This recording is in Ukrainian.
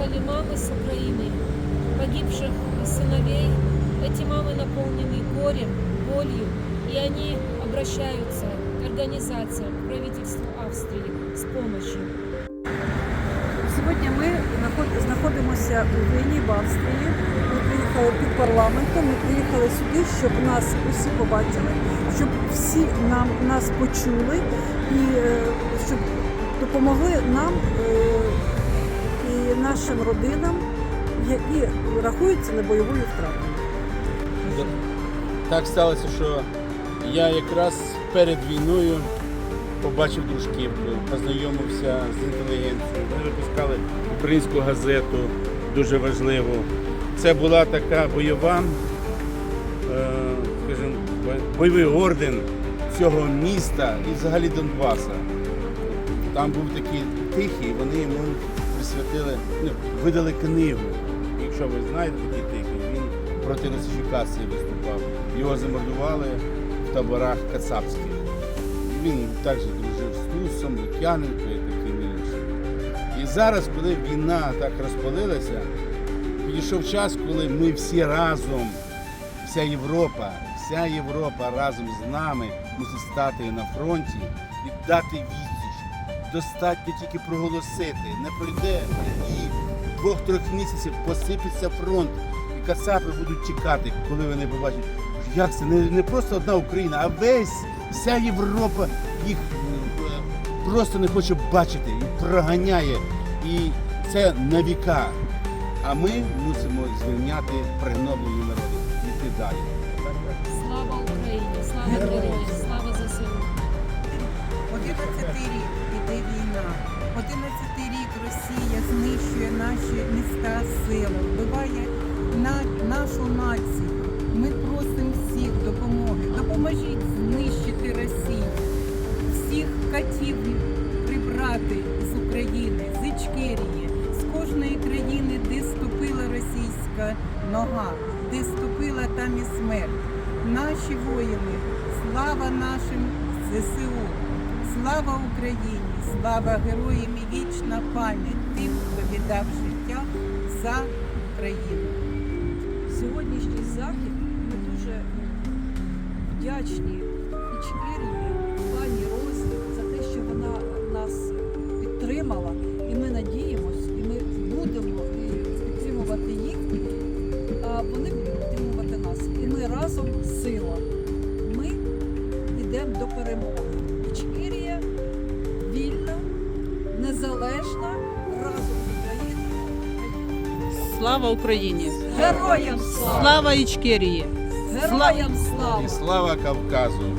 приехали мамы с Украины, погибших сыновей. Эти мамы наполнены горем, болью, и они обращаются к организациям, к правительству Австрии с помощью. Сьогодні ми знаходимося у Вені, в Австрії. Ми приїхали під парламентом, ми приїхали сюди, щоб нас усі побачили, щоб всі нас почули і щоб допомогли нам і нашим родинам, які рахуються небойовою втратою. Так сталося, що я якраз перед війною побачив Дружківку, познайомився з інтелігенцією. Вони випускали українську газету, дуже важливу. Це була така бойова, скажімо, бойовий орден цього міста і взагалі Донбаса. Там був такий Тихий, вони йому присвятили, видали книгу. Якщо ви знаєте такий Тихий, він проти русифікації виступав. Його замордували в таборах кацапських. Він також дружив з Тусом, Лук'яненко і такими іншими. І зараз, коли війна так розпалилася, підійшов час, коли ми всі разом, вся Європа разом з нами мусить стати на фронті і дати відсіч. Достатньо тільки проголосити, не пройде і 2-3 місяців посипеться фронт. І кацапи будуть чекати, коли вони побачать, як це не просто одна Україна, а вся Європа їх просто не хоче бачити і проганяє. І це на віка. А ми мусимо звільняти пригноблені народи. Йти далі. Слава Україні! Слава героям! Слава ЗСУ! 11-й рік іде війна. 11-й рік Росія знищує наші міста, села, вбиває нашу націю. Ми просимо всіх допомоги. Допоможіть знищити Росію. Всіх катів прибрати з України, з Ічкерії, з кожної країни, де ступила російська нога, де ступила там і смерть. Наші воїни, слава нашим ЗСУ, слава Україні, слава героям і вічна пам'ять тим, хто віддав життя за Україну. Сьогоднішній захід ми дуже вдячні Ічкерії, пані Розі, за те, що вона нас підтримала. І ми надіємось, і ми будемо підтримувати їх, а вони будуть підтримувати нас. І ми разом сила. Ми йдемо до перемоги. Ічкерія вільна, незалежна, разом з Україною. Слава Україні! Героям слава! Слава Ічкерії! Героям слава! І слава Кавказу!